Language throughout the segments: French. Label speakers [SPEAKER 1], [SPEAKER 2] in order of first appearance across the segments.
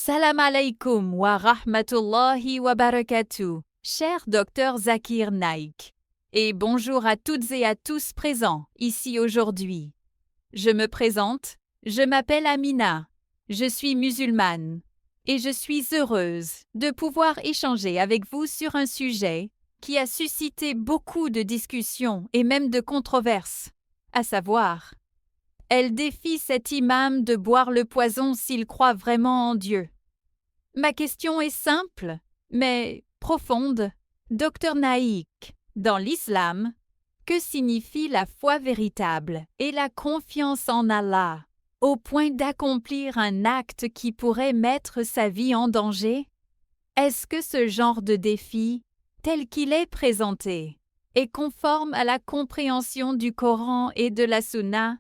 [SPEAKER 1] Salam alaikum wa rahmatullahi wa barakatuh, cher docteur Zakir Naik. Et bonjour à toutes et à tous présents ici aujourd'hui. Je me présente, je m'appelle Amina, je suis musulmane et je suis heureuse de pouvoir échanger avec vous sur un sujet qui a suscité beaucoup de discussions et même de controverses, à savoir, elle défie cet imam de boire le poison s'il croit vraiment en Dieu. Ma question est simple, mais profonde. Docteur Naik, dans l'islam, que signifie la foi véritable et la confiance en Allah, au point d'accomplir un acte qui pourrait mettre sa vie en danger? Est-ce que ce genre de défi, tel qu'il est présenté, est conforme à la compréhension du Coran et de la Sunna?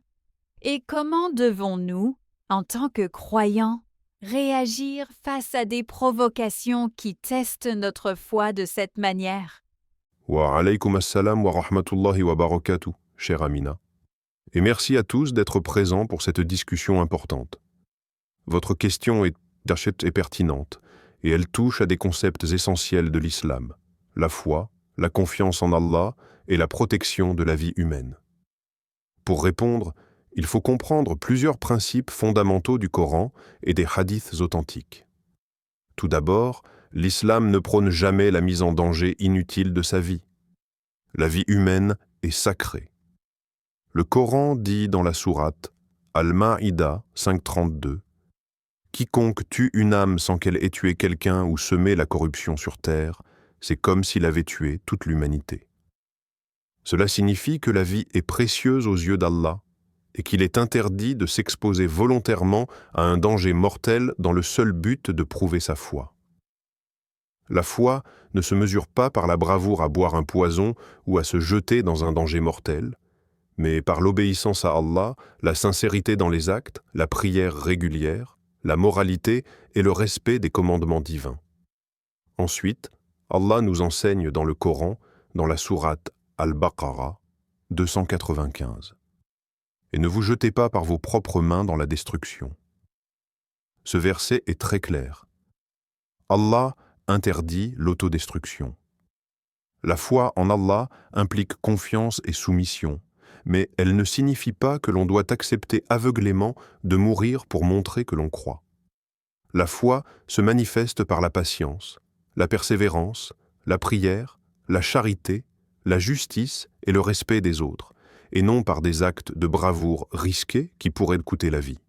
[SPEAKER 1] Et comment devons-nous, en tant que croyants, réagir face à des provocations qui testent notre foi de cette manière?
[SPEAKER 2] Wa alaykoum assalam wa rahmatullahi wa barakatuh, chère Amina. Et merci à tous d'être présents pour cette discussion importante. Votre question est pertinente et elle touche à des concepts essentiels de l'islam, la foi, la confiance en Allah et la protection de la vie humaine. Pour répondre, il faut comprendre plusieurs principes fondamentaux du Coran et des hadiths authentiques. Tout d'abord, l'islam ne prône jamais la mise en danger inutile de sa vie. La vie humaine est sacrée. Le Coran dit dans la sourate Al-Ma'ida 5.32 « Quiconque tue une âme sans qu'elle ait tué quelqu'un ou semé la corruption sur terre, c'est comme s'il avait tué toute l'humanité. » Cela signifie que la vie est précieuse aux yeux d'Allah et qu'il est interdit de s'exposer volontairement à un danger mortel dans le seul but de prouver sa foi. La foi ne se mesure pas par la bravoure à boire un poison ou à se jeter dans un danger mortel, mais par l'obéissance à Allah, la sincérité dans les actes, la prière régulière, la moralité et le respect des commandements divins. Ensuite, Allah nous enseigne dans le Coran, dans la sourate Al-Baqarah 295. Et ne vous jetez pas par vos propres mains dans la destruction. Ce verset est très clair. Allah interdit l'autodestruction. La foi en Allah implique confiance et soumission, mais elle ne signifie pas que l'on doit accepter aveuglément de mourir pour montrer que l'on croit. La foi se manifeste par la patience, la persévérance, la prière, la charité, la justice et le respect des autres, et non par des actes de bravoure risqués qui pourraient coûter la vie.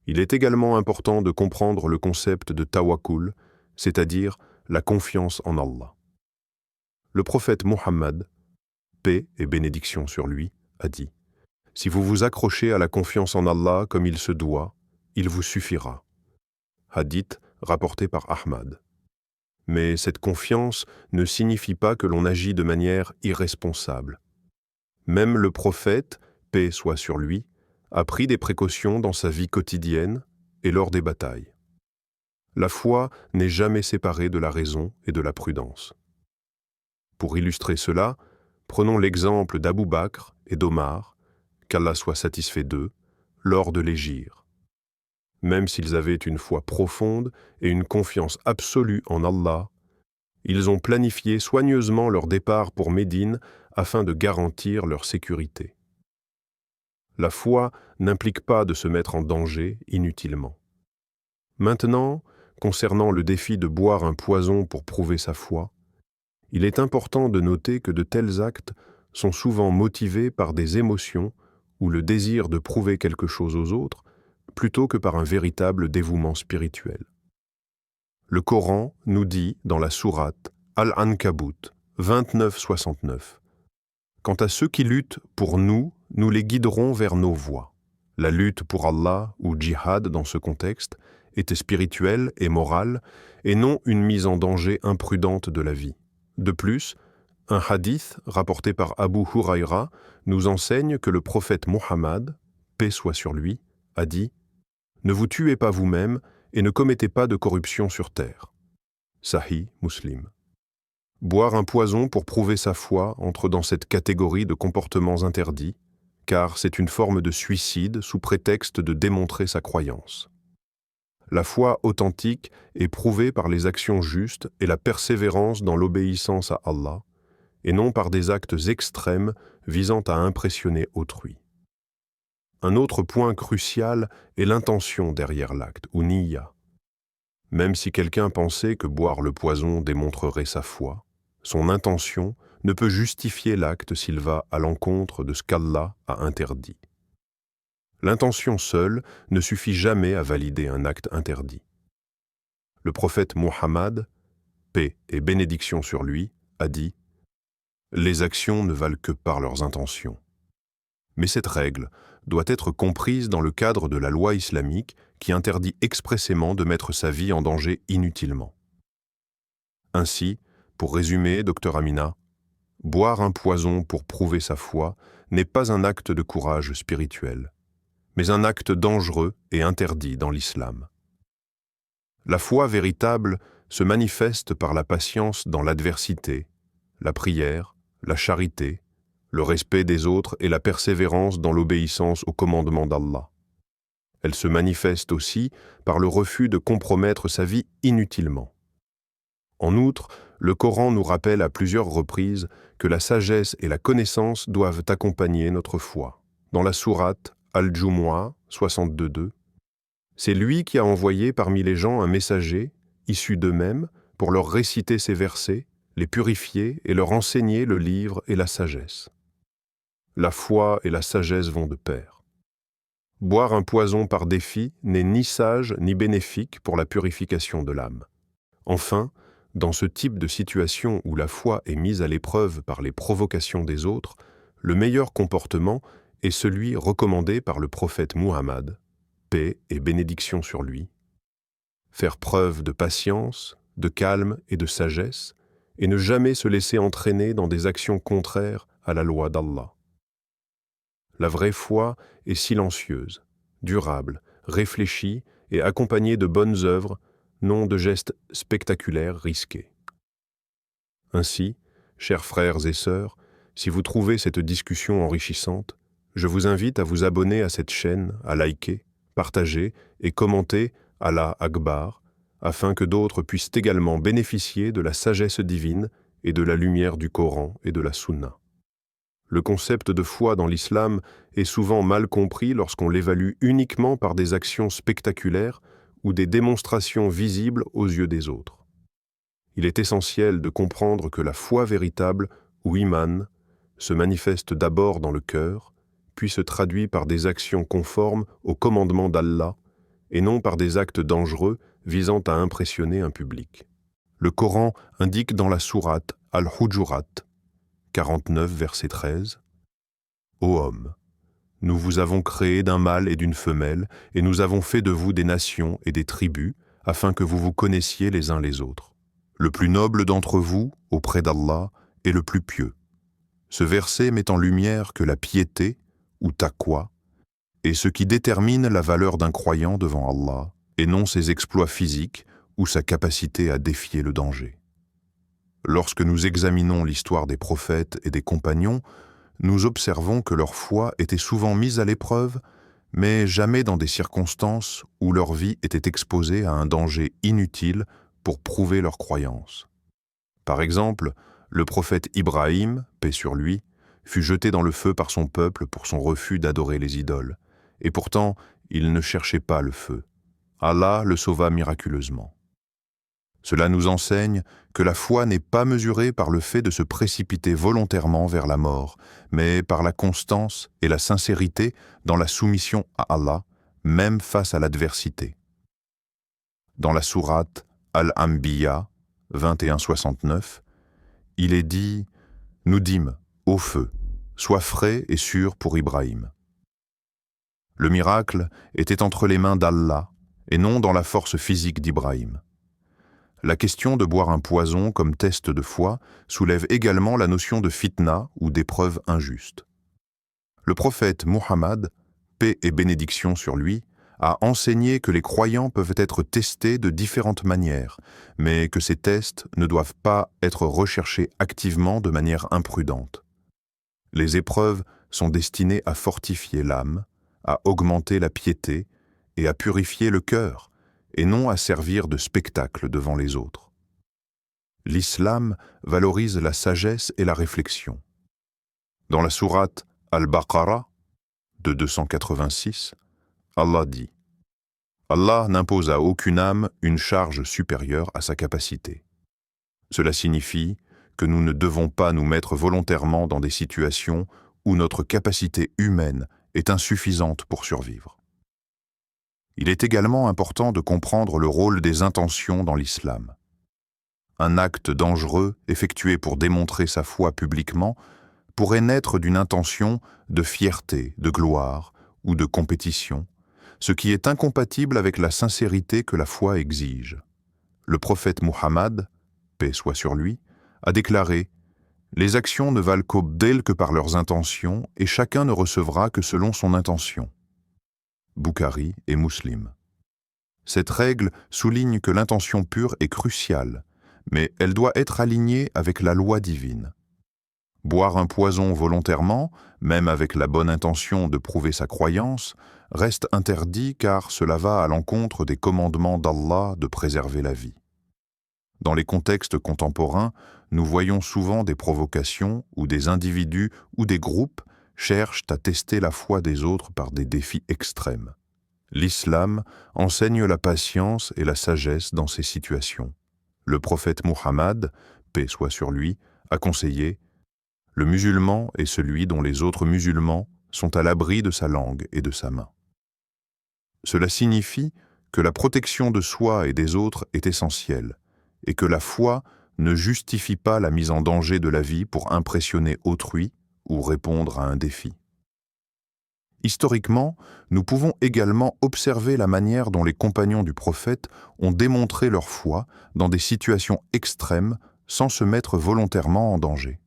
[SPEAKER 2] Il est également important de comprendre le concept de tawakkul, c'est-à-dire la confiance en Allah. Le prophète Mohammed, paix et bénédiction sur lui, a dit « Si vous vous accrochez à la confiance en Allah comme il se doit, il vous suffira. » Hadith rapporté par Ahmad. Mais cette confiance ne signifie pas que l'on agit de manière irresponsable. Même le prophète, paix soit sur lui, a pris des précautions dans sa vie quotidienne et lors des batailles. La foi n'est jamais séparée de la raison et de la prudence. Pour illustrer cela, prenons l'exemple d'Abou Bakr et d'Omar, qu'Allah soit satisfait d'eux, lors de l'hégire. Même s'ils avaient une foi profonde et une confiance absolue en Allah, ils ont planifié soigneusement leur départ pour Médine afin de garantir leur sécurité. La foi n'implique pas de se mettre en danger inutilement. Maintenant, concernant le défi de boire un poison pour prouver sa foi, il est important de noter que de tels actes sont souvent motivés par des émotions ou le désir de prouver quelque chose aux autres, plutôt que par un véritable dévouement spirituel. Le Coran nous dit dans la sourate Al-Ankabut 29-69 « Quant à ceux qui luttent pour nous, nous les guiderons vers nos voies. » La lutte pour Allah, ou djihad dans ce contexte, était spirituelle et morale, et non une mise en danger imprudente de la vie. De plus, un hadith rapporté par Abu Huraira nous enseigne que le prophète Mohammed, paix soit sur lui, a dit « Ne vous tuez pas vous-même et ne commettez pas de corruption sur terre. » Sahih Muslim. Boire un poison pour prouver sa foi entre dans cette catégorie de comportements interdits, car c'est une forme de suicide sous prétexte de démontrer sa croyance. La foi authentique est prouvée par les actions justes et la persévérance dans l'obéissance à Allah, et non par des actes extrêmes visant à impressionner autrui. Un autre point crucial est l'intention derrière l'acte, ou niyya. Même si quelqu'un pensait que boire le poison démontrerait sa foi, son intention ne peut justifier l'acte s'il va à l'encontre de ce qu'Allah a interdit. L'intention seule ne suffit jamais à valider un acte interdit. Le prophète Muhammad, paix et bénédiction sur lui, a dit « Les actions ne valent que par leurs intentions ». Mais cette règle doit être comprise dans le cadre de la loi islamique qui interdit expressément de mettre sa vie en danger inutilement. Ainsi, pour résumer, Dr Amina, boire un poison pour prouver sa foi n'est pas un acte de courage spirituel, mais un acte dangereux et interdit dans l'islam. La foi véritable se manifeste par la patience dans l'adversité, la prière, la charité, le respect des autres et la persévérance dans l'obéissance aux commandements d'Allah. Elle se manifeste aussi par le refus de compromettre sa vie inutilement. En outre, le Coran nous rappelle à plusieurs reprises que la sagesse et la connaissance doivent accompagner notre foi. Dans la sourate Al-Jumu'ah 62.2, c'est lui qui a envoyé parmi les gens un messager, issu d'eux-mêmes, pour leur réciter ces versets, les purifier et leur enseigner le livre et la sagesse. La foi et la sagesse vont de pair. Boire un poison par défi n'est ni sage ni bénéfique pour la purification de l'âme. Enfin, dans ce type de situation où la foi est mise à l'épreuve par les provocations des autres, le meilleur comportement est celui recommandé par le prophète Muhammad, paix et bénédiction sur lui. Faire preuve de patience, de calme et de sagesse, et ne jamais se laisser entraîner dans des actions contraires à la loi d'Allah. La vraie foi est silencieuse, durable, réfléchie et accompagnée de bonnes œuvres, non de gestes spectaculaires risqués. Ainsi, chers frères et sœurs, si vous trouvez cette discussion enrichissante, je vous invite à vous abonner à cette chaîne, à liker, partager et commenter Allah Akbar, afin que d'autres puissent également bénéficier de la sagesse divine et de la lumière du Coran et de la Sunna. Le concept de foi dans l'islam est souvent mal compris lorsqu'on l'évalue uniquement par des actions spectaculaires ou des démonstrations visibles aux yeux des autres. Il est essentiel de comprendre que la foi véritable, ou iman, se manifeste d'abord dans le cœur, puis se traduit par des actions conformes aux commandements d'Allah, et non par des actes dangereux visant à impressionner un public. Le Coran indique dans la sourate Al-Hujurat, 49, verset 13, « Ô homme, nous vous avons créé d'un mâle et d'une femelle, et nous avons fait de vous des nations et des tribus, afin que vous vous connaissiez les uns les autres. Le plus noble d'entre vous, auprès d'Allah, est le plus pieux. » Ce verset met en lumière que la piété, ou taqwa, est ce qui détermine la valeur d'un croyant devant Allah, et non ses exploits physiques ou sa capacité à défier le danger. Lorsque nous examinons l'histoire des prophètes et des compagnons, nous observons que leur foi était souvent mise à l'épreuve, mais jamais dans des circonstances où leur vie était exposée à un danger inutile pour prouver leur croyance. Par exemple, le prophète Ibrahim, paix sur lui, fut jeté dans le feu par son peuple pour son refus d'adorer les idoles, et pourtant il ne cherchait pas le feu. Allah le sauva miraculeusement. Cela nous enseigne que la foi n'est pas mesurée par le fait de se précipiter volontairement vers la mort, mais par la constance et la sincérité dans la soumission à Allah, même face à l'adversité. Dans la sourate Al-Anbiya 21-69, il est dit « Nous dîmes, au feu, sois frais et sûr pour Ibrahim. » Le miracle était entre les mains d'Allah et non dans la force physique d'Ibrahim. La question de boire un poison comme test de foi soulève également la notion de fitna ou d'épreuve injuste. Le prophète Muhammad, paix et bénédiction sur lui, a enseigné que les croyants peuvent être testés de différentes manières, mais que ces tests ne doivent pas être recherchés activement de manière imprudente. Les épreuves sont destinées à fortifier l'âme, à augmenter la piété et à purifier le cœur, et non à servir de spectacle devant les autres. L'islam valorise la sagesse et la réflexion. Dans la sourate Al-Baqarah de 286, Allah dit « Allah n'impose à aucune âme une charge supérieure à sa capacité. Cela signifie que nous ne devons pas nous mettre volontairement dans des situations où notre capacité humaine est insuffisante pour survivre. » Il est également important de comprendre le rôle des intentions dans l'islam. Un acte dangereux effectué pour démontrer sa foi publiquement pourrait naître d'une intention de fierté, de gloire ou de compétition, ce qui est incompatible avec la sincérité que la foi exige. Le prophète Muhammad, paix soit sur lui, a déclaré « Les actions ne valent qu'au-delà que par leurs intentions et chacun ne recevra que selon son intention. » Bukhari et Muslim. Cette règle souligne que l'intention pure est cruciale, mais elle doit être alignée avec la loi divine. Boire un poison volontairement, même avec la bonne intention de prouver sa croyance, reste interdit car cela va à l'encontre des commandements d'Allah de préserver la vie. Dans les contextes contemporains, nous voyons souvent des provocations où des individus ou des groupes cherchent à tester la foi des autres par des défis extrêmes. L'islam enseigne la patience et la sagesse dans ces situations. Le prophète Muhammad, paix soit sur lui, a conseillé « Le musulman est celui dont les autres musulmans sont à l'abri de sa langue et de sa main. » Cela signifie que la protection de soi et des autres est essentielle et que la foi ne justifie pas la mise en danger de la vie pour impressionner autrui ou répondre à un défi. Historiquement, nous pouvons également observer la manière dont les compagnons du prophète ont démontré leur foi dans des situations extrêmes sans se mettre volontairement en danger.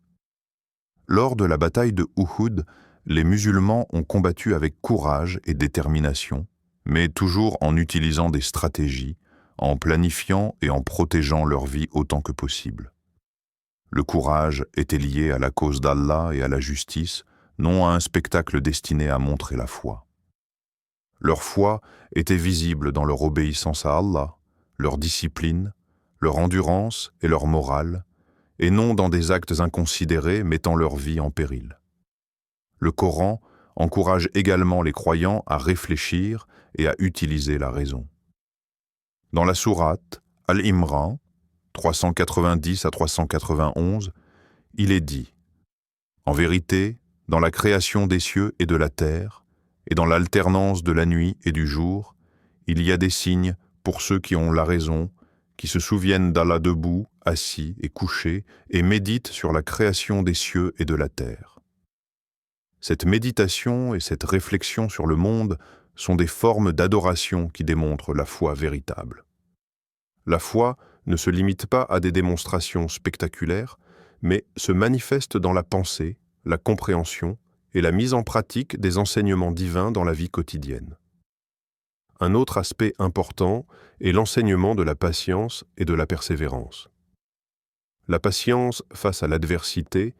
[SPEAKER 2] Lors de la bataille de Uhud, les musulmans ont combattu avec courage et détermination, mais toujours en utilisant des stratégies, en planifiant et en protégeant leur vie autant que possible. Le courage était lié à la cause d'Allah et à la justice, non à un spectacle destiné à montrer la foi. Leur foi était visible dans leur obéissance à Allah, leur discipline, leur endurance et leur morale, et non dans des actes inconsidérés mettant leur vie en péril. Le Coran encourage également les croyants à réfléchir et à utiliser la raison. Dans la sourate Al-Imran, 390 à 391, il est dit « En vérité, dans la création des cieux et de la terre, et dans l'alternance de la nuit et du jour, il y a des signes pour ceux qui ont la raison, qui se souviennent d'Allah debout, assis et couché, et méditent sur la création des cieux et de la terre. » Cette méditation et cette réflexion sur le monde sont des formes d'adoration qui démontrent la foi véritable. La foi ne se limite pas à des démonstrations spectaculaires, mais se manifeste dans la pensée, la compréhension et la mise en pratique des enseignements divins dans la vie quotidienne. Un autre aspect important est l'enseignement de la patience et de la persévérance. La patience face à l'adversité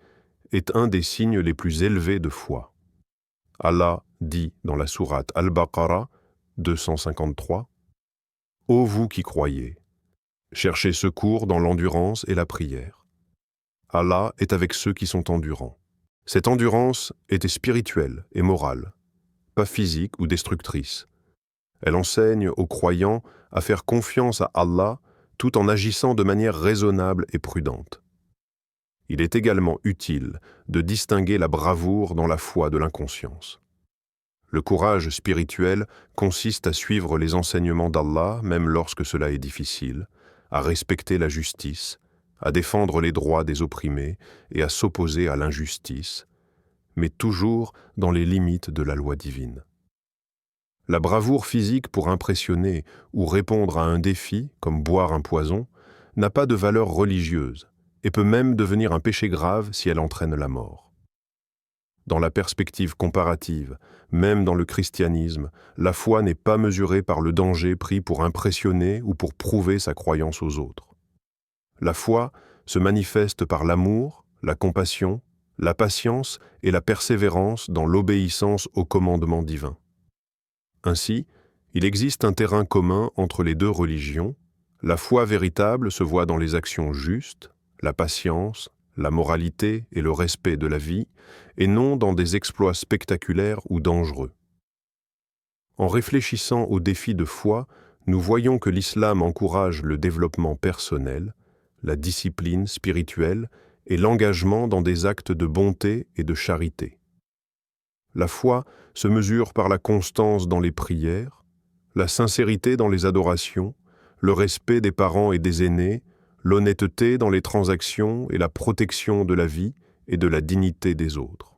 [SPEAKER 2] est un des signes les plus élevés de foi. Allah dit dans la sourate Al-Baqarah 253 « Ô vous qui croyez, cherchez secours dans l'endurance et la prière. Allah est avec ceux qui sont endurants. » Cette endurance était spirituelle et morale, pas physique ou destructrice. Elle enseigne aux croyants à faire confiance à Allah tout en agissant de manière raisonnable et prudente. Il est également utile de distinguer la bravoure dans la foi de l'inconscience. Le courage spirituel consiste à suivre les enseignements d'Allah même lorsque cela est difficile, à respecter la justice, à défendre les droits des opprimés et à s'opposer à l'injustice, mais toujours dans les limites de la loi divine. La bravoure physique pour impressionner ou répondre à un défi, comme boire un poison, n'a pas de valeur religieuse et peut même devenir un péché grave si elle entraîne la mort. Dans la perspective comparative, même dans le christianisme, la foi n'est pas mesurée par le danger pris pour impressionner ou pour prouver sa croyance aux autres. La foi se manifeste par l'amour, la compassion, la patience et la persévérance dans l'obéissance aux commandements divins. Ainsi, Il existe un terrain commun entre les deux religions. La foi véritable se voit dans les actions justes, la patience, la moralité et le respect de la vie, et non dans des exploits spectaculaires ou dangereux. En réfléchissant aux défis de foi, nous voyons que l'islam encourage le développement personnel, la discipline spirituelle et l'engagement dans des actes de bonté et de charité. La foi se mesure par la constance dans les prières, la sincérité dans les adorations, le respect des parents et des aînés, l'honnêteté dans les transactions et la protection de la vie et de la dignité des autres.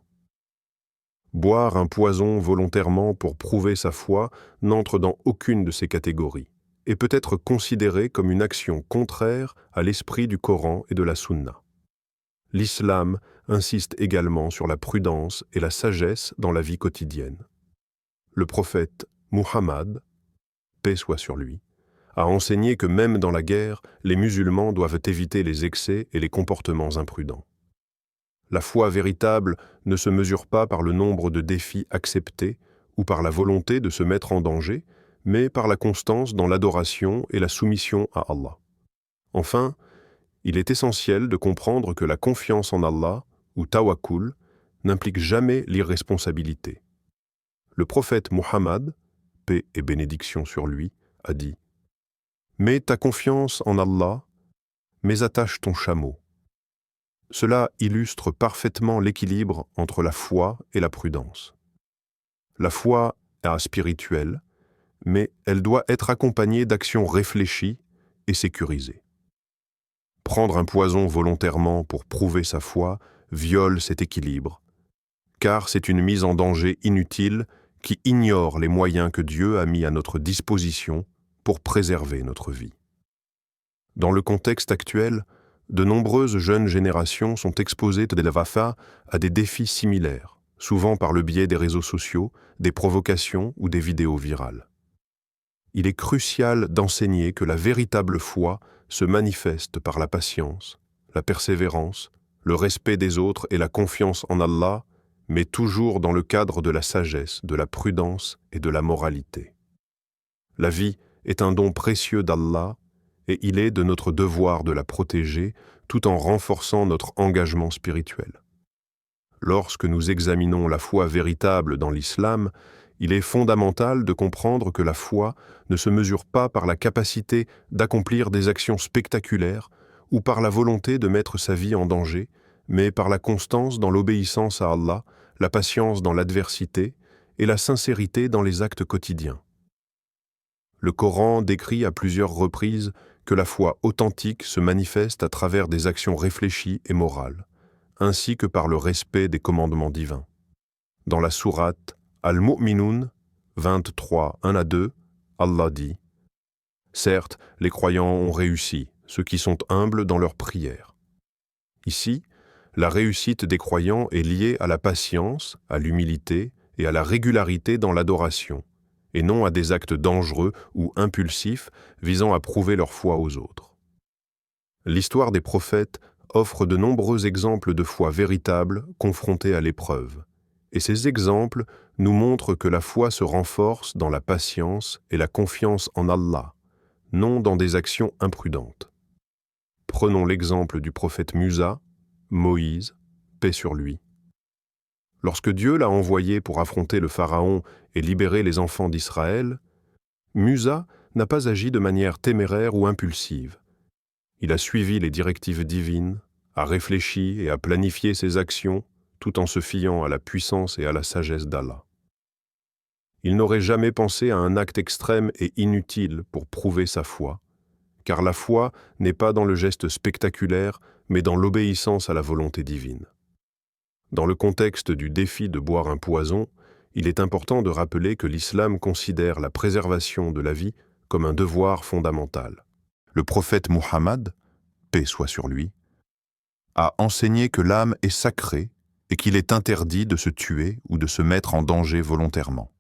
[SPEAKER 2] Boire un poison volontairement pour prouver sa foi n'entre dans aucune de ces catégories et peut être considéré comme une action contraire à l'esprit du Coran et de la Sunna. L'islam insiste également sur la prudence et la sagesse dans la vie quotidienne. Le prophète Muhammad, paix soit sur lui, a enseigné que même dans la guerre, les musulmans doivent éviter les excès et les comportements imprudents. La foi véritable ne se mesure pas par le nombre de défis acceptés ou par la volonté de se mettre en danger, mais par la constance dans l'adoration et la soumission à Allah. Enfin, il est essentiel de comprendre que la confiance en Allah, ou tawakkul, n'implique jamais l'irresponsabilité. Le prophète Muhammad, paix et bénédiction sur lui, a dit « Mets ta confiance en Allah, mais attache ton chameau. » Cela illustre parfaitement l'équilibre entre la foi et la prudence. La foi est spirituelle, mais elle doit être accompagnée d'actions réfléchies et sécurisées. Prendre un poison volontairement pour prouver sa foi viole cet équilibre, car c'est une mise en danger inutile qui ignore les moyens que Dieu a mis à notre disposition pour préserver notre vie. Dans le contexte actuel, de nombreuses jeunes générations sont exposées de la wafa à des défis similaires, souvent par le biais des réseaux sociaux, des provocations ou des vidéos virales. Il est crucial d'enseigner que la véritable foi se manifeste par la patience, la persévérance, le respect des autres et la confiance en Allah, mais toujours dans le cadre de la sagesse, de la prudence et de la moralité. La vie est un don précieux d'Allah et il est de notre devoir de la protéger tout en renforçant notre engagement spirituel. Lorsque nous examinons la foi véritable dans l'islam, il est fondamental de comprendre que la foi ne se mesure pas par la capacité d'accomplir des actions spectaculaires ou par la volonté de mettre sa vie en danger, mais par la constance dans l'obéissance à Allah, la patience dans l'adversité et la sincérité dans les actes quotidiens. Le Coran décrit à plusieurs reprises que la foi authentique se manifeste à travers des actions réfléchies et morales, ainsi que par le respect des commandements divins. Dans la sourate Al-Mu'minun 23, 1-2, Allah dit « Certes, les croyants ont réussi, ceux qui sont humbles dans leurs prières. » Ici, la réussite des croyants est liée à la patience, à l'humilité et à la régularité dans l'adoration, et non à des actes dangereux ou impulsifs visant à prouver leur foi aux autres. L'histoire des prophètes offre de nombreux exemples de foi véritable confrontés à l'épreuve, et ces exemples nous montrent que la foi se renforce dans la patience et la confiance en Allah, non dans des actions imprudentes. Prenons l'exemple du prophète Musa, Moïse, paix sur lui. Lorsque Dieu l'a envoyé pour affronter le Pharaon et libérer les enfants d'Israël, Musa n'a pas agi de manière téméraire ou impulsive. Il a suivi les directives divines, a réfléchi et a planifié ses actions, tout en se fiant à la puissance et à la sagesse d'Allah. Il n'aurait jamais pensé à un acte extrême et inutile pour prouver sa foi, car la foi n'est pas dans le geste spectaculaire, mais dans l'obéissance à la volonté divine. Dans le contexte du défi de boire un poison, il est important de rappeler que l'islam considère la préservation de la vie comme un devoir fondamental. Le prophète Muhammad, paix soit sur lui, a enseigné que l'âme est sacrée et qu'il est interdit de se tuer ou de se mettre en danger volontairement.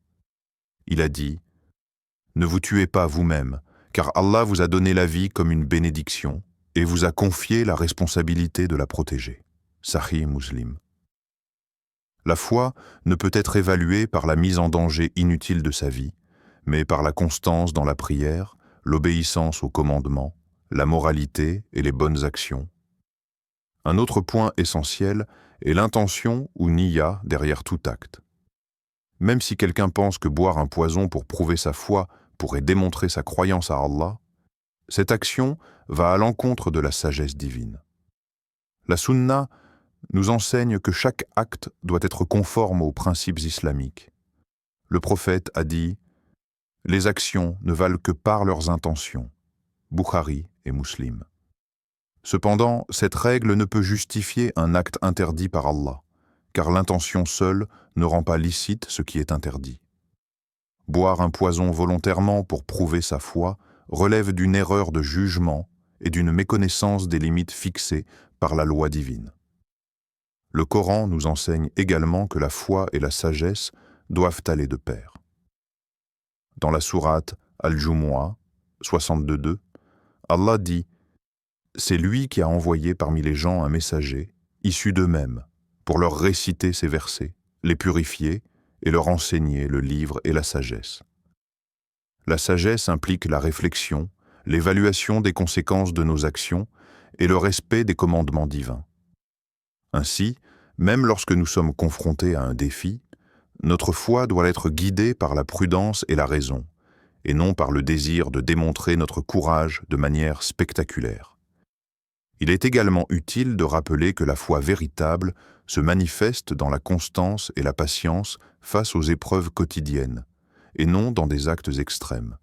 [SPEAKER 2] Il a dit « Ne vous tuez pas vous-même, car Allah vous a donné la vie comme une bénédiction et vous a confié la responsabilité de la protéger. » Sahih Muslim. La foi ne peut être évaluée par la mise en danger inutile de sa vie, mais par la constance dans la prière, l'obéissance aux commandements, la moralité et les bonnes actions. Un autre point essentiel est l'intention ou niya derrière tout acte. Même si quelqu'un pense que boire un poison pour prouver sa foi pourrait démontrer sa croyance à Allah, cette action va à l'encontre de la sagesse divine. La sunna nous enseigne que chaque acte doit être conforme aux principes islamiques. Le prophète a dit « Les actions ne valent que par leurs intentions » Bukhari et Muslim. Cependant, cette règle ne peut justifier un acte interdit par Allah, car l'intention seule ne rend pas licite ce qui est interdit. Boire un poison volontairement pour prouver sa foi relève d'une erreur de jugement et d'une méconnaissance des limites fixées par la loi divine. Le Coran nous enseigne également que la foi et la sagesse doivent aller de pair. Dans la sourate Al-Jumu'ah 62.2, Allah dit « C'est lui qui a envoyé parmi les gens un messager, issu d'eux-mêmes, pour leur réciter ces versets, les purifier et leur enseigner le livre et la sagesse. » La sagesse implique la réflexion, l'évaluation des conséquences de nos actions et le respect des commandements divins. Ainsi, même lorsque nous sommes confrontés à un défi, notre foi doit être guidée par la prudence et la raison, et non par le désir de démontrer notre courage de manière spectaculaire. Il est également utile de rappeler que la foi véritable se manifeste dans la constance et la patience face aux épreuves quotidiennes, et non dans des actes extrêmes.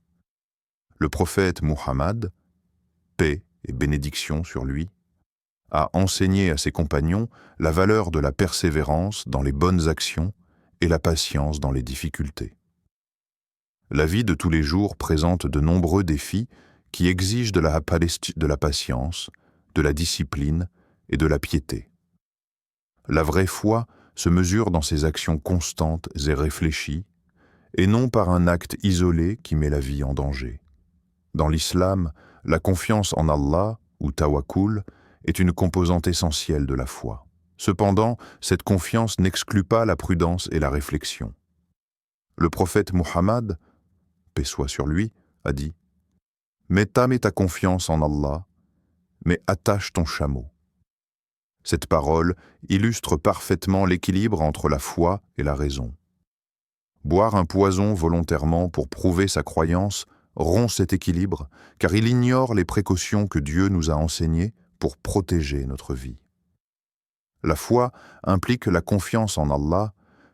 [SPEAKER 2] Le prophète Muhammad, paix et bénédiction sur lui, a enseigné à ses compagnons la valeur de la persévérance dans les bonnes actions et la patience dans les difficultés. La vie de tous les jours présente de nombreux défis qui exigent de la patience, de la discipline et de la piété. La vraie foi se mesure dans ses actions constantes et réfléchies, et non par un acte isolé qui met la vie en danger. Dans l'islam, la confiance en Allah, ou tawakkul, est une composante essentielle de la foi. Cependant, cette confiance n'exclut pas la prudence et la réflexion. Le prophète Muhammad, paix soit sur lui, a dit « Mets ta confiance en Allah, mais attache ton chameau. » Cette parole illustre parfaitement l'équilibre entre la foi et la raison. Boire un poison volontairement pour prouver sa croyance rompt cet équilibre, car il ignore les précautions que Dieu nous a enseignées pour protéger notre vie. La foi implique la confiance en Allah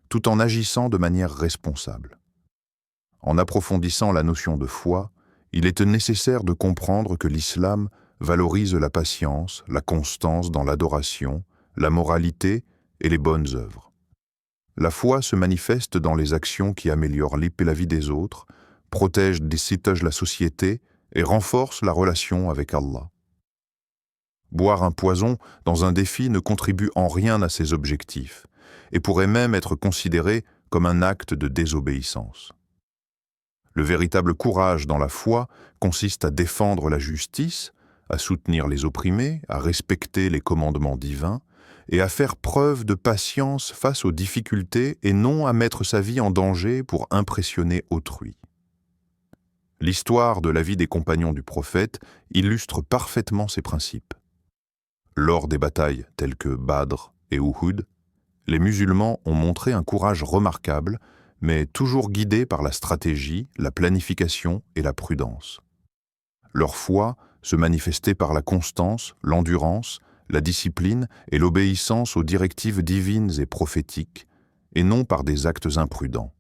[SPEAKER 2] tout en agissant de manière responsable. En approfondissant la notion de foi, il est nécessaire de comprendre que l'islam valorise la patience, la constance dans l'adoration, la moralité et les bonnes œuvres. La foi se manifeste dans les actions qui améliorent la vie des autres, protègent la société et renforcent la relation avec Allah. Boire un poison dans un défi ne contribue en rien à ces objectifs et pourrait même être considéré comme un acte de désobéissance. Le véritable courage dans la foi consiste à défendre la justice, à soutenir les opprimés, à respecter les commandements divins et à faire preuve de patience face aux difficultés et non à mettre sa vie en danger pour impressionner autrui. L'histoire de la vie des compagnons du prophète illustre parfaitement ces principes. Lors des batailles telles que Badr et Uhud, les musulmans ont montré un courage remarquable, mais toujours guidés par la stratégie, la planification et la prudence. Leur foi se manifestait par la constance, l'endurance, la discipline et l'obéissance aux directives divines et prophétiques, et non par des actes imprudents.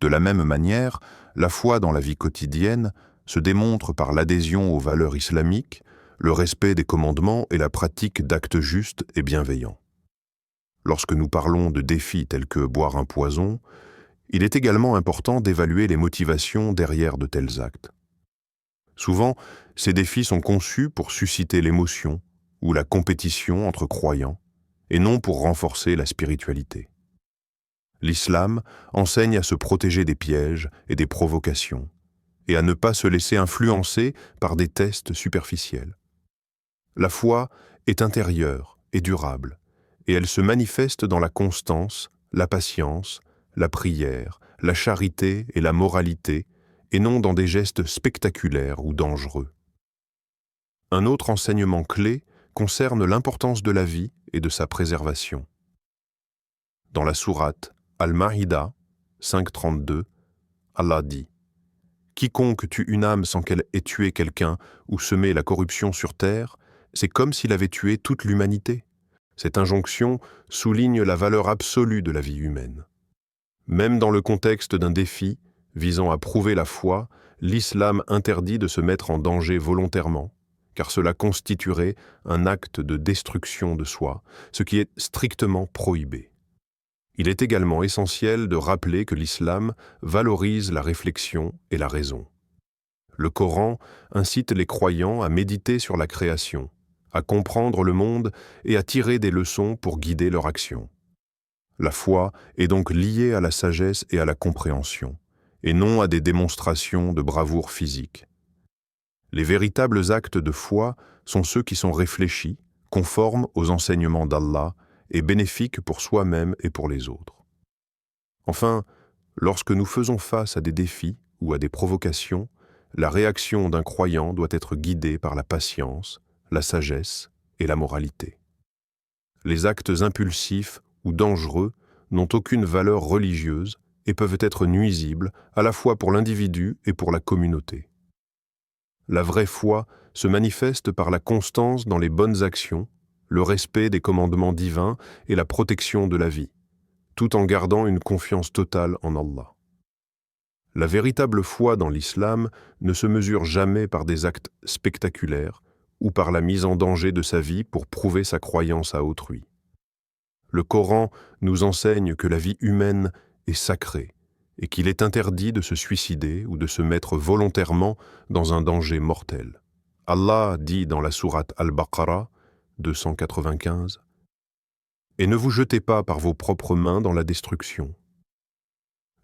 [SPEAKER 2] De la même manière, la foi dans la vie quotidienne se démontre par l'adhésion aux valeurs islamiques, le respect des commandements et la pratique d'actes justes et bienveillants. Lorsque nous parlons de défis tels que boire un poison, il est également important d'évaluer les motivations derrière de tels actes. Souvent, ces défis sont conçus pour susciter l'émotion ou la compétition entre croyants, et non pour renforcer la spiritualité. L'islam enseigne à se protéger des pièges et des provocations, et à ne pas se laisser influencer par des tests superficiels. La foi est intérieure et durable, et elle se manifeste dans la constance, la patience, la prière, la charité et la moralité, et non dans des gestes spectaculaires ou dangereux. Un autre enseignement clé concerne l'importance de la vie et de sa préservation. Dans la sourate Al-Ma'ida 5.32, Allah dit « Quiconque tue une âme sans qu'elle ait tué quelqu'un ou semé la corruption sur terre, c'est comme s'il avait tué toute l'humanité. » Cette injonction souligne la valeur absolue de la vie humaine. Même dans le contexte d'un défi visant à prouver la foi, l'islam interdit de se mettre en danger volontairement, car cela constituerait un acte de destruction de soi, ce qui est strictement prohibé. Il est également essentiel de rappeler que l'islam valorise la réflexion et la raison. Le Coran incite les croyants à méditer sur la création, à comprendre le monde et à tirer des leçons pour guider leur action. La foi est donc liée à la sagesse et à la compréhension, et non à des démonstrations de bravoure physique. Les véritables actes de foi sont ceux qui sont réfléchis, conformes aux enseignements d'Allah et bénéfiques pour soi-même et pour les autres. Enfin, lorsque nous faisons face à des défis ou à des provocations, la réaction d'un croyant doit être guidée par la patience, la sagesse et la moralité. Les actes impulsifs ou dangereux n'ont aucune valeur religieuse et peuvent être nuisibles à la fois pour l'individu et pour la communauté. La vraie foi se manifeste par la constance dans les bonnes actions, le respect des commandements divins et la protection de la vie, tout en gardant une confiance totale en Allah. La véritable foi dans l'islam ne se mesure jamais par des actes spectaculaires ou par la mise en danger de sa vie pour prouver sa croyance à autrui. Le Coran nous enseigne que la vie humaine est sacrée et qu'il est interdit de se suicider ou de se mettre volontairement dans un danger mortel. Allah dit dans la sourate Al-Baqarah 295 « Et ne vous jetez pas par vos propres mains dans la destruction. »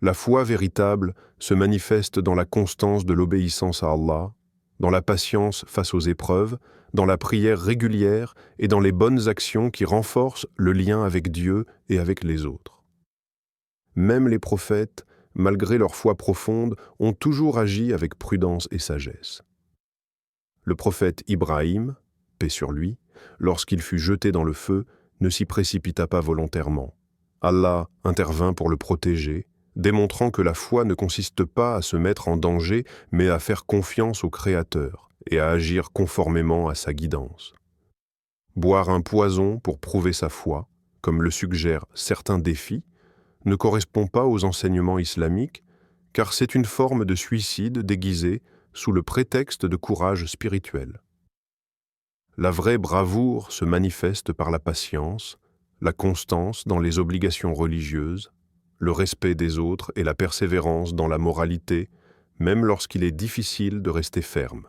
[SPEAKER 2] La foi véritable se manifeste dans la constance de l'obéissance à Allah, dans la patience face aux épreuves, dans la prière régulière et dans les bonnes actions qui renforcent le lien avec Dieu et avec les autres. Même les prophètes, malgré leur foi profonde, ont toujours agi avec prudence et sagesse. Le prophète Ibrahim, paix sur lui, lorsqu'il fut jeté dans le feu, ne s'y précipita pas volontairement. Allah intervint pour le protéger, démontrant que la foi ne consiste pas à se mettre en danger, mais à faire confiance au Créateur et à agir conformément à sa guidance. Boire un poison pour prouver sa foi, comme le suggèrent certains défis, ne correspond pas aux enseignements islamiques, car c'est une forme de suicide déguisée sous le prétexte de courage spirituel. La vraie bravoure se manifeste par la patience, la constance dans les obligations religieuses, le respect des autres et la persévérance dans la moralité, même lorsqu'il est difficile de rester ferme.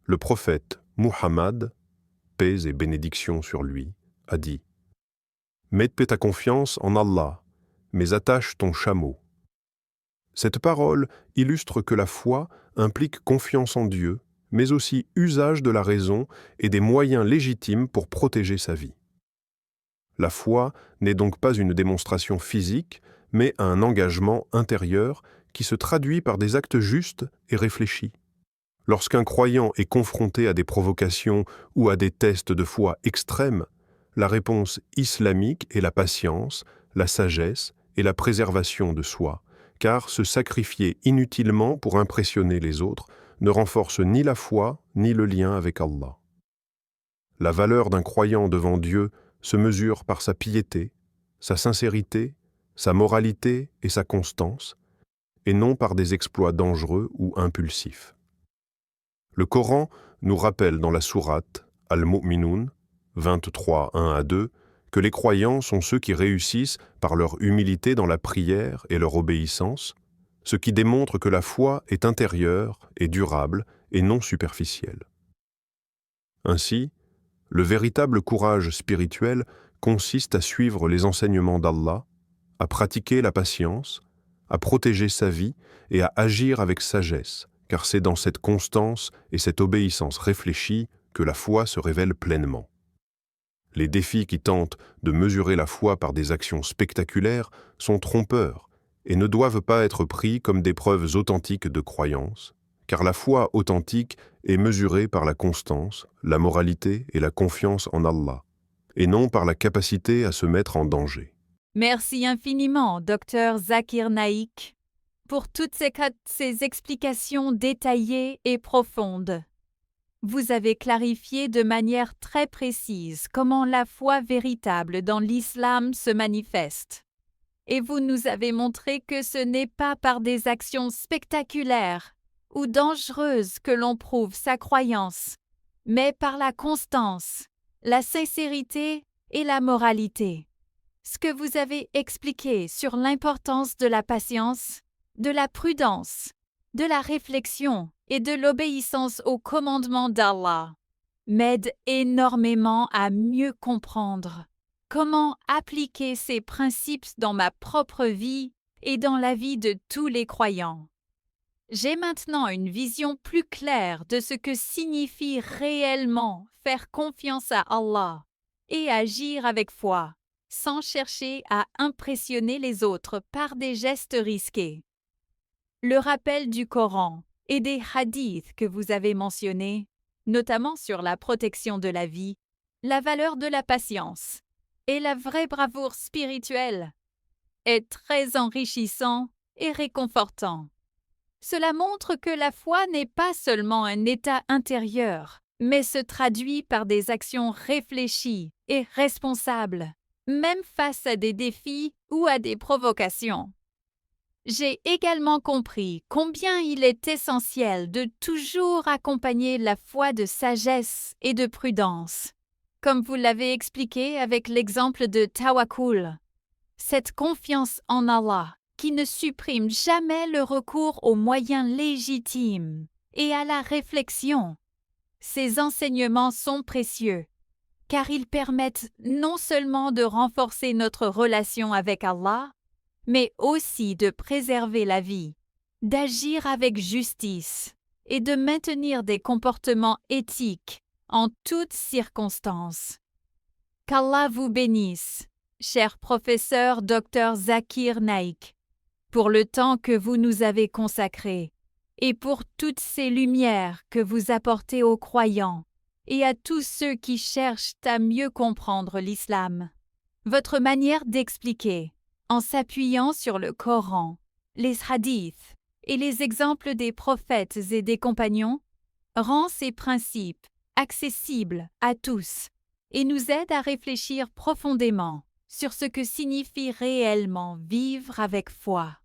[SPEAKER 2] Le prophète Muhammad, paix et bénédiction sur lui, a dit « Mets ta confiance en Allah, mais attache ton chameau. » Cette parole illustre que la foi implique confiance en Dieu, mais aussi usage de la raison et des moyens légitimes pour protéger sa vie. La foi n'est donc pas une démonstration physique, mais un engagement intérieur qui se traduit par des actes justes et réfléchis. Lorsqu'un croyant est confronté à des provocations ou à des tests de foi extrêmes, la réponse islamique est la patience, la sagesse et la préservation de soi, car se sacrifier inutilement pour impressionner les autres ne renforce ni la foi ni le lien avec Allah. La valeur d'un croyant devant Dieu se mesure par sa piété, sa sincérité, sa moralité et sa constance, et non par des exploits dangereux ou impulsifs. Le Coran nous rappelle dans la sourate Al-Mu'minun 23, 1-2 que les croyants sont ceux qui réussissent par leur humilité dans la prière et leur obéissance, ce qui démontre que la foi est intérieure et durable et non superficielle. Ainsi, le véritable courage spirituel consiste à suivre les enseignements d'Allah, à pratiquer la patience, à protéger sa vie et à agir avec sagesse, car c'est dans cette constance et cette obéissance réfléchie que la foi se révèle pleinement. Les défis qui tentent de mesurer la foi par des actions spectaculaires sont trompeurs et ne doivent pas être pris comme des preuves authentiques de croyance, car la foi authentique est mesurée par la constance, la moralité et la confiance en Allah, et non par la capacité à se mettre en danger.
[SPEAKER 1] Merci infiniment, Dr Zakir Naik, pour toutes ces explications détaillées et profondes. Vous avez clarifié de manière très précise comment la foi véritable dans l'islam se manifeste. Et vous nous avez montré que ce n'est pas par des actions spectaculaires ou dangereuses que l'on prouve sa croyance, mais par la constance, la sincérité et la moralité. Ce que vous avez expliqué sur l'importance de la patience, de la prudence, de la réflexion et de l'obéissance aux commandements d'Allah m'aide énormément à mieux comprendre comment appliquer ces principes dans ma propre vie et dans la vie de tous les croyants. J'ai maintenant une vision plus claire de ce que signifie réellement faire confiance à Allah et agir avec foi, sans chercher à impressionner les autres par des gestes risqués. Le rappel du Coran et des hadiths que vous avez mentionnés, notamment sur la protection de la vie, la valeur de la patience et la vraie bravoure spirituelle, est très enrichissant et réconfortant. Cela montre que la foi n'est pas seulement un état intérieur, mais se traduit par des actions réfléchies et responsables, même face à des défis ou à des provocations. J'ai également compris combien il est essentiel de toujours accompagner la foi de sagesse et de prudence, comme vous l'avez expliqué avec l'exemple de Tawakkul, cette confiance en Allah qui ne supprime jamais le recours aux moyens légitimes et à la réflexion. Ces enseignements sont précieux, car ils permettent non seulement de renforcer notre relation avec Allah, mais aussi de préserver la vie, d'agir avec justice et de maintenir des comportements éthiques en toutes circonstances. Qu'Allah vous bénisse, cher professeur Dr Zakir Naik, pour le temps que vous nous avez consacré et pour toutes ces lumières que vous apportez aux croyants et à tous ceux qui cherchent à mieux comprendre l'islam. Votre manière d'expliquer, en s'appuyant sur le Coran, les hadiths et les exemples des prophètes et des compagnons, rend ces principes accessibles à tous et nous aide à réfléchir profondément sur ce que signifie réellement vivre avec foi.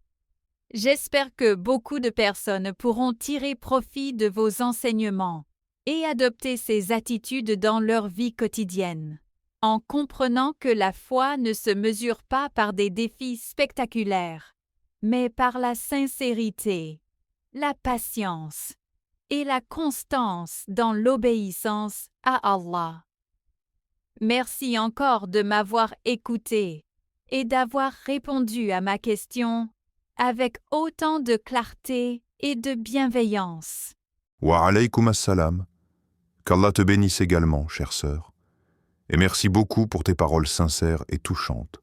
[SPEAKER 1] J'espère que beaucoup de personnes pourront tirer profit de vos enseignements et adopter ces attitudes dans leur vie quotidienne, en comprenant que la foi ne se mesure pas par des défis spectaculaires, mais par la sincérité, la patience et la constance dans l'obéissance à Allah. Merci encore de m'avoir écouté et d'avoir répondu à ma question avec autant de clarté et de bienveillance.
[SPEAKER 2] Wa alaykoum assalam. Qu'Allah te bénisse également, chère sœur. Et merci beaucoup pour tes paroles sincères et touchantes.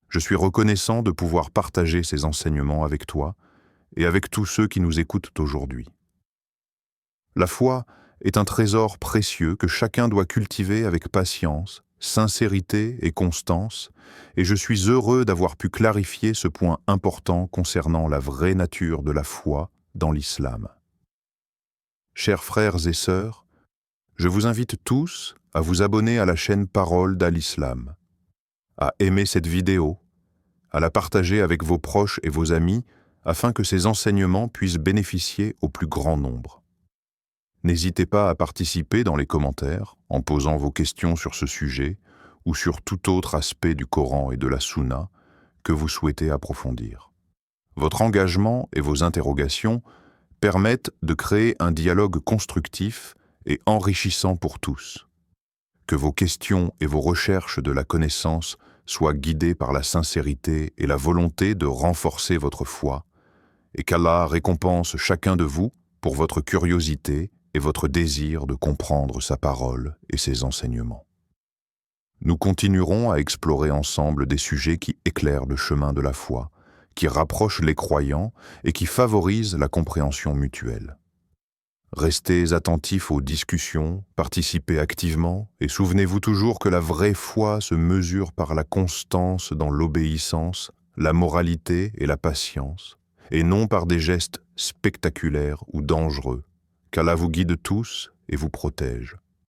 [SPEAKER 2] Je suis reconnaissant de pouvoir partager ces enseignements avec toi et avec tous ceux qui nous écoutent aujourd'hui. La foi est un trésor précieux que chacun doit cultiver avec patience, sincérité et constance, et je suis heureux d'avoir pu clarifier ce point important concernant la vraie nature de la foi dans l'islam. Chers frères et sœurs, je vous invite tous à vous abonner à la chaîne Parole d'Al-Islam, à aimer cette vidéo, à la partager avec vos proches et vos amis afin que ces enseignements puissent bénéficier au plus grand nombre. N'hésitez pas à participer dans les commentaires en posant vos questions sur ce sujet ou sur tout autre aspect du Coran et de la Sunna que vous souhaitez approfondir. Votre engagement et vos interrogations permettent de créer un dialogue constructif et enrichissant pour tous. Que vos questions et vos recherches de la connaissance soient guidées par la sincérité et la volonté de renforcer votre foi, et qu'Allah récompense chacun de vous pour votre curiosité et votre désir de comprendre sa parole et ses enseignements. Nous continuerons à explorer ensemble des sujets qui éclairent le chemin de la foi,
[SPEAKER 3] qui rapproche les croyants et qui favorise la compréhension mutuelle. Restez attentifs aux discussions, participez activement et souvenez-vous toujours que la vraie foi se mesure par la constance dans l'obéissance, la moralité et la patience, et non par des gestes spectaculaires ou dangereux, qu'Allah vous guide tous et vous protège.